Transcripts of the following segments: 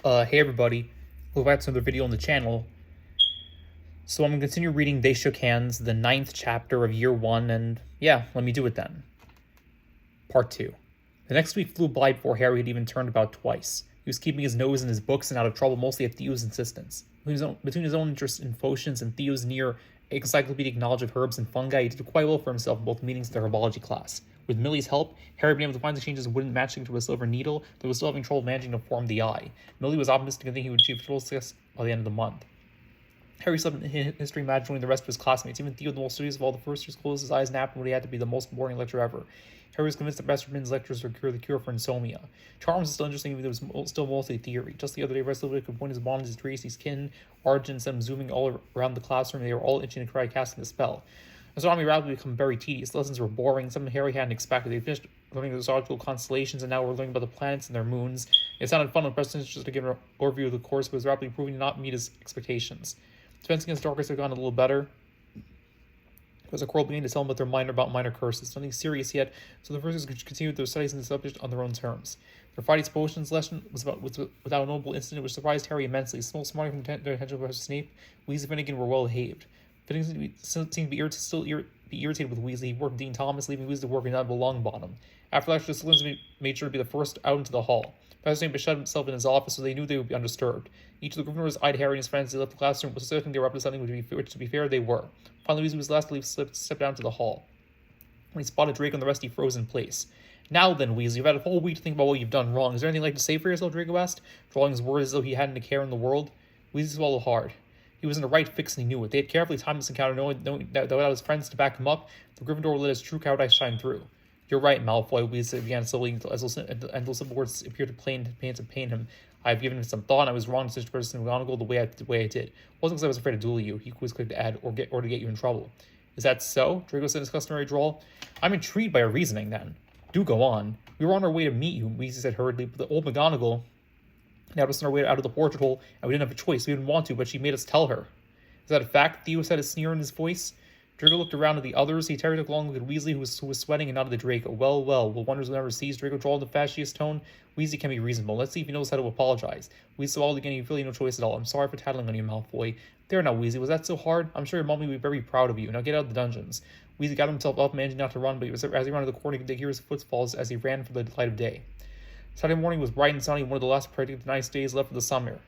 Hey everybody, welcome back to another video on the channel. So I'm going to continue reading They Shook Hands, the 9th chapter of Year 1, and yeah, let me do it then. Part 2. The next week flew by before Harry had even turned about twice. He was keeping his nose in his books and out of trouble mostly at Theo's insistence. Between his own interest in potions and Theo's near encyclopedic knowledge of herbs and fungi, he did quite well for himself in both meetings of the herbology class. With Millie's help, Harry had been able to find the changes wouldn't matching to a silver needle, though was still having trouble managing to form the eye. Millie was optimistic and thinking he would achieve total success by the end of the month. Harry slept in history match joining the rest of his classmates. Even Theo, the most studious of all the first years, closed his eyes, napped, and what he had to be the most boring lecture ever. Harry was convinced that Masterman's lectures would cure the cure for insomnia. Charms was still interesting, even though it was still mostly theory. Just the other day, Wesley could point his wand at Tracy's kin, Argent, and sent him zooming all around the classroom. They were all itching to try casting the spell. Astronomy rapidly became very tedious. Lessons were boring, something Harry hadn't expected. They finished learning the astrological constellations, and now we're learning about the planets and their moons. It sounded fun when Preston just to give an overview of the course, but was rapidly proving to not meet his expectations. Defense against darkness had gone a little better. As a quarrel began to tell them about minor curses. Nothing serious yet, so the first could continue their studies in the subject on their own terms. Their Friday's potions lesson was without a notable incident, which surprised Harry immensely. Small smarting from their attention to Professor Snape, Weasley and Finnegan were well behaved. Finnegan seemed to be irritated with Weasley. He worked with Dean Thomas, leaving Weasley working down the long bottom. After lecture, the Slytherins made sure to be the first out into the hall. Professor Snape shut himself in his office, so they knew they would be undisturbed. Each of the Gryffindors eyed Harry and his friends as they left the classroom, suspecting they were up to something, which, to be fair, they were. Finally, Weasley was last to leave, stepped down to the hall. When he spotted Draco and the rest, he froze in place. Now then, Weasley, you've had a whole week to think about what you've done wrong. Is there anything you'd like to say for yourself, Draco asked, drawing his words as though he hadn't a care in the world. Weasley swallowed hard. He was in the right fix and he knew it. They had carefully timed this encounter, knowing that without his friends to back him up, the Gryffindor would let his true cowardice shine through. You're right, Malfoy, Weasley began slowly, and those simple words appeared to pain him. I've given it some thought, and I was wrong to such person McGonagall the way I did. It wasn't because I was afraid to duel you, he was quick to add, or to get you in trouble. Is that so? Draco said in his customary drawl. I'm intrigued by your reasoning, then. Do go on. We were on our way to meet you, Weasley said hurriedly, but the old McGonagall had us on our way out of the portrait hole, and we didn't have a choice. We didn't want to, but she made us tell her. Is that a fact? Theo said, a sneer in his voice. Draco looked around at the others. Terry took a long look at Weasley, who was sweating, and nodded to Draco. Well, will wonders will never cease. Draco drawled in the fasciest tone. Weasley can be reasonable. Let's see if he knows how to apologize. Weasley swallowed again. You really no choice at all. I'm sorry for tattling on you, Malfoy. There now, Weasley. Was that so hard? I'm sure your mom will be very proud of you. Now get out of the dungeons. Weasley got himself up, managing not to run, but as he ran to the corner, he could hear his footfalls as he ran for the light of day. Saturday morning was bright and sunny, one of the last predicted nice days left of the summer.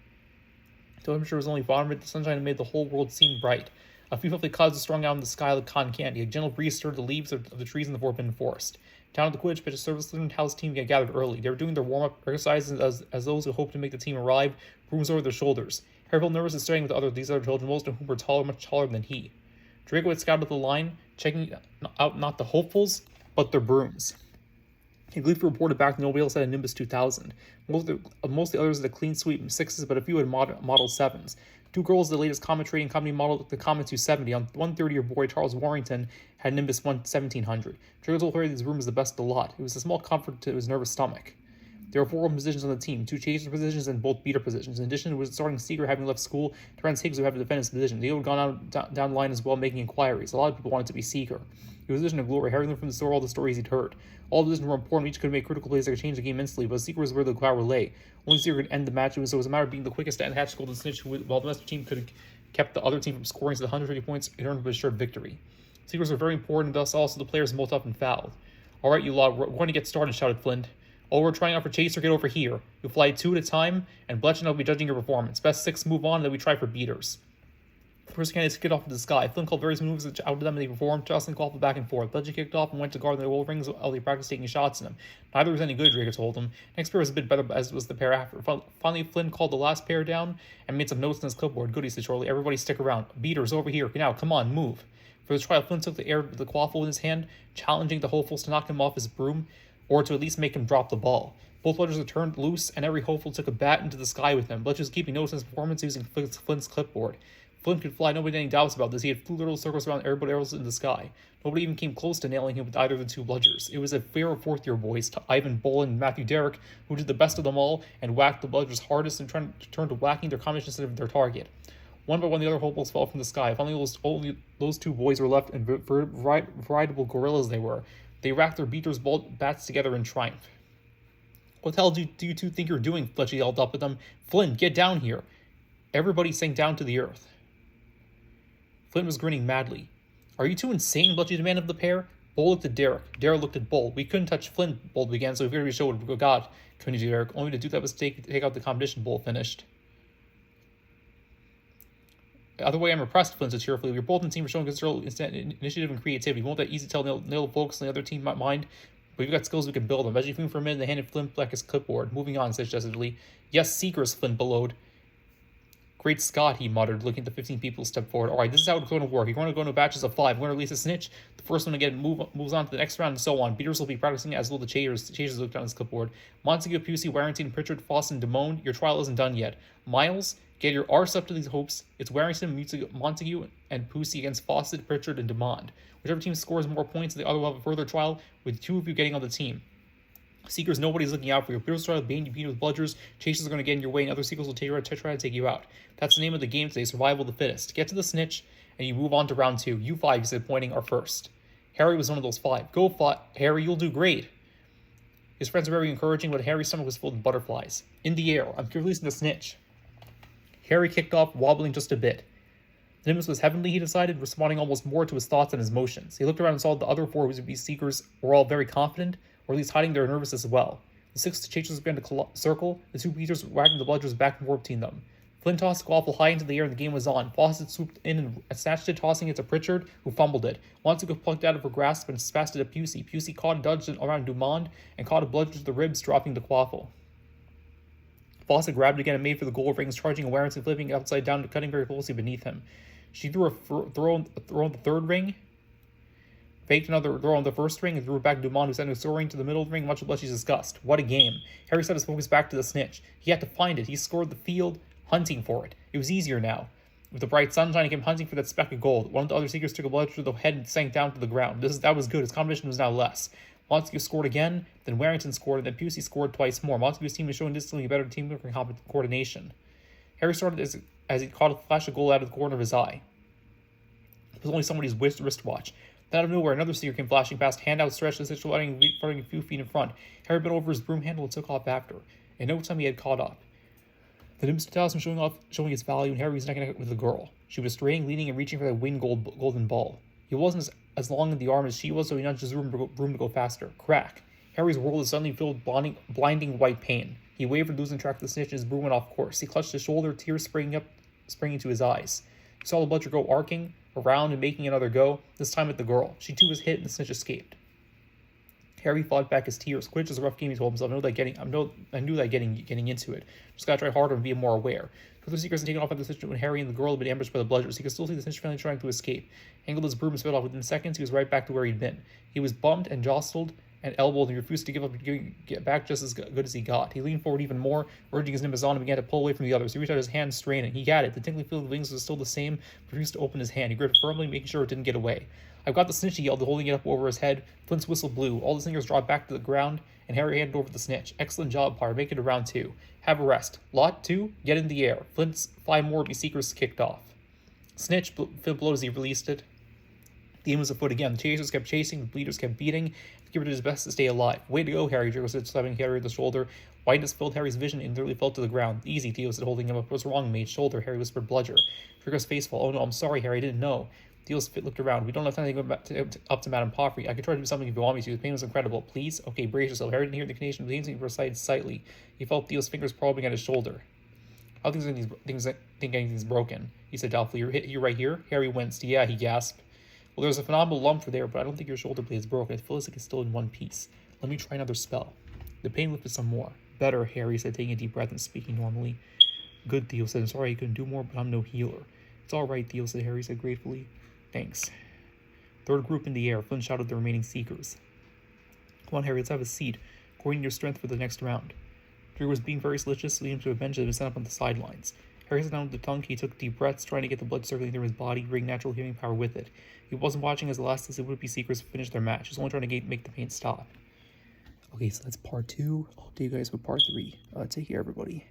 The temperature was only moderate. The sunshine had made the whole world seem bright. A few fluffy clouds were strung out in the sky like cotton candy. A gentle breeze stirred the leaves of the trees in the forbidden forest. Down at the Quidditch pitch, a Slytherin house team had gathered early. They were doing their warm-up exercises as those who hoped to make the team arrive, brooms over their shoulders. Harry felt nervous and staring with these other children, most of whom were much taller than he. Draco had scouted the line, checking out not the hopefuls, but their brooms. He gleefully reported back that nobody else had a Nimbus 2000. Most of the others had a clean sweep in sixes, but a few had model sevens. Two girls, the latest Comet Trading Company model, the Comet 270. On 130, boy, Charles Warrington, had Nimbus 1700. Draco told Harry that his room was the best of the lot. It was a small comfort to his nervous stomach. There were 4 open positions on the team, 2 chaser positions and both beater positions. In addition, was starting Seeker having left school, Terrence Higgs would have to defend his position. Leo had gone down the line as well, making inquiries. A lot of people wanted to be Seeker. He was a position of glory. Harry learned from the story all the stories he'd heard. All the positions were important. Each could make critical plays that could change the game instantly, but Seeker was where the power lay. Only Seeker could end the match, so it was a matter of being the quickest to end Hatch Golden Snitch, while the rest of the team could have kept the other team from scoring to the 130 points and earned a assured victory. Seekers were very important, thus also the players most often fouled. All right, you lot, we're going to get started, shouted Flint. Oh, we're trying out for Chaser, get over here. You'll fly 2 at a time, and Bletch and I will be judging your performance. Best 6 move on, and then we try for beaters. The first candidates kicked off into the sky. Flynn called various moves out to them and they performed. Jocelyn called back and forth. Bletchley kicked off and went to guard the wall rings while they practiced taking shots in them. Neither was any good, Draco told him. Next pair was a bit better, as was the pair after. Finally, Flynn called the last pair down and made some notes on his clipboard. Good, he said shortly. Everybody stick around. Beaters over here. Now, come on, move. For the trial, Flynn took the air with the quaffle in his hand, challenging the hopefuls to knock him off his broom, or to at least make him drop the ball. Both players were turned loose, and every hopeful took a bat into the sky with him. Bletch was keeping notes on his performance using Flynn's clipboard. Flynn could fly, nobody had any doubts about this. He had flew little circles around everybody else in the sky. Nobody even came close to nailing him with either of the 2 bludgers. It was a fair of 4th-year boys, Ivan Boll and Matthew Derrick, who did the best of them all and whacked the bludgers hardest and turned to whacking their combination instead of their target. One by one, the other hopefuls fell from the sky. Finally, only those 2 boys were left, and veritable gorillas they were. They racked their beaters' bats together in triumph. What the hell do you two think you're doing? Fletcher yelled up at them. Flynn, get down here. Everybody sank down to the earth. Flynn was grinning madly. Are you two insane? Fletcher demanded of the pair. Bull looked at Derek. Derek looked at Bull. We couldn't touch Flynn, Bull began, so we figured we show what we got. Continued Derek. Only to do that was take out the competition, Bull finished. The other way I'm impressed, Flynn said cheerfully. We're both in the team for showing considerable initiative and creativity. We won't that easy to tell nail folks on the other team mind, but we've got skills we can build them. Imagine for a minute, they handed Flynn back his clipboard. Moving on, said suggestively. Yes, Seekers, Flynn bellowed. Great Scott, he muttered, looking at the 15 people who stepped forward. All right, this is how it's going to work. You're going to go into batches of 5. We're going to release a snitch. The first one to get moves on to the next round and so on. Beaters will be practicing as will the chasers. Chasers looked down his clipboard. Montague, Pusey, Warrington, Pritchard, Foss, and Damone, your trial isn't done yet. Miles, get your arse up to these hopes. It's Warrington, Montague, and Pusey against Fawcett, Pritchard, and Demond. Whichever team scores more points, the other will have a further trial, with 2 of you getting on the team. Seekers, nobody's looking out for you. Beaters try to bane you beat with bludgers. Chasers are going to get in your way, and other Seekers will try to take you out. That's the name of the game today, survival of the fittest. Get to the snitch, and you move on to round 2. You 5, he said, pointing, are first. Harry was one of those 5. Go, Harry, you'll do great. His friends were very encouraging, but Harry's stomach was filled with butterflies. In the air, I'm releasing the snitch. Harry kicked off, wobbling just a bit. The Nimbus was heavenly, he decided, responding almost more to his thoughts than his motions. He looked around and saw the other 4 would-be Seekers were all very confident, or at least hiding their nervousness as well. The 6 chasers began to circle, the 2 beaters wagging the bludgers back and forth between them. Flynn tossed the waffle high into the air and the game was on. Fawcett swooped in and snatched it, tossing it to Pritchard, who fumbled it. Montague plucked out of her grasp and passed it to Pusey. Pusey caught and dodged it around Dumond and caught a bludger to the ribs, dropping the quaffle. Fawcett grabbed it again and made for the goal rings, charging awareness and flipping upside down, cutting very closely beneath him. She threw a throw on the 3rd ring, faked another throw on the 1st ring, and threw it back to Dumont, who sent it soaring to the middle of the ring, much to Bletchley's disgust. What a game. Harry set his focus back to the snitch. He had to find it. He scored the field, hunting for it. It was easier now. With the bright sunshine, he came hunting for that speck of gold. One of the other Seekers took a bludger to the head and sank down to the ground. That was good. His competition was now less. Montague scored again, then Warrington scored, and then Pusey scored twice more. Montague's team was showing distinctly better teamwork and coordination. Harry started as he caught a flash of gold out of the corner of his eye. It was only somebody's wristwatch. Then out of nowhere, another Seeker came flashing past, hand outstretched, as if running a few feet in front. Harry bent over his broom handle and took off after. In no time, he had caught up. The Nimbus 2000 showing its value, and Harry was neck and neck with the girl. She was straying, leaning, and reaching for that winged golden ball. He wasn't as long in the arm as she was, so he nudged his broom to go faster. Crack! Harry's world is suddenly filled with blinding white pain. He wavered, losing track of the snitch, and his broom went off course. He clutched his shoulder, tears springing to his eyes. He saw the bludger go arcing around and making another go, this time at the girl. She too was hit, and the snitch escaped. Harry fought back his tears. Quidditch is a rough game, he told himself. I knew that getting into it. Just gotta try harder and be more aware. The other Seekers had taken off at the snitch when Harry and the girl had been ambushed by the bludgers. He could still see the snitch finally trying to escape. Angled his broom and sped off. Within seconds, he was right back to where he'd been. He was bumped and jostled and elbowed, and he refused to give up and get back just as good as he got. He leaned forward even more, urging his Nimbus on, and began to pull away from the others. He reached out his hand, straining. He got it. The tingling feel of the wings was still the same, but refused to open his hand. He gripped firmly, making sure it didn't get away. I've got the snitch, he yelled, holding it up over his head. Flint's whistle blew. All the singers dropped back to the ground, and Harry handed over the snitch. Excellent job, Potter. Make it a round 2. Have a rest. Lot 2, get in the air. Flint's 5 more Seekers kicked off. Snitch blowed as he released it. The aim was afoot again. The chasers kept chasing, the bleeders kept beating. The keeper did his best to stay alive. Way to go, Harry, Draco said, slapping Harry on the shoulder. Whiteness filled Harry's vision and nearly fell to the ground. Easy, Theo said, holding him up. What's wrong, mate? Shoulder, Harry whispered, bludger. Draco's face fell. Oh no, I'm sorry, Harry, I didn't know. Theo's looked around. We don't have time to go back up to Madame Pomfrey. I could try to do something if you want me to. The pain was incredible. Please? Okay, brace yourself. Harry didn't hear the intonation, but he recited slightly. He felt Theo's fingers probing at his shoulder. I don't think anything's broken, he said doubtfully. You're right here? Harry winced. Yeah, he gasped. Well, there's a phenomenal lump for there, but I don't think your shoulder blade is broken. It feels like it's still in one piece. Let me try another spell. The pain lifted some more. Better, Harry said, taking a deep breath and speaking normally. Good, Theo said. I'm sorry I couldn't do more, but I'm no healer. It's all right, Theo said, Harry said gratefully. Thanks. Third group in the air. Flynn shouted at the remaining Seekers. Come on, Harry, let's have a seat. Coordinate your strength for the next round. Drew was being very solicitous, leading him to a bench that had been set up on the sidelines. Harry sat down with the tongue. He took deep breaths, trying to get the blood circulating through his body, bring natural healing power with it. He wasn't watching as the last of the would-be Seekers finished their match. He was only trying to make the pain stop. Okay, so that's part 2. I'll do you guys with part 3. Take care, everybody.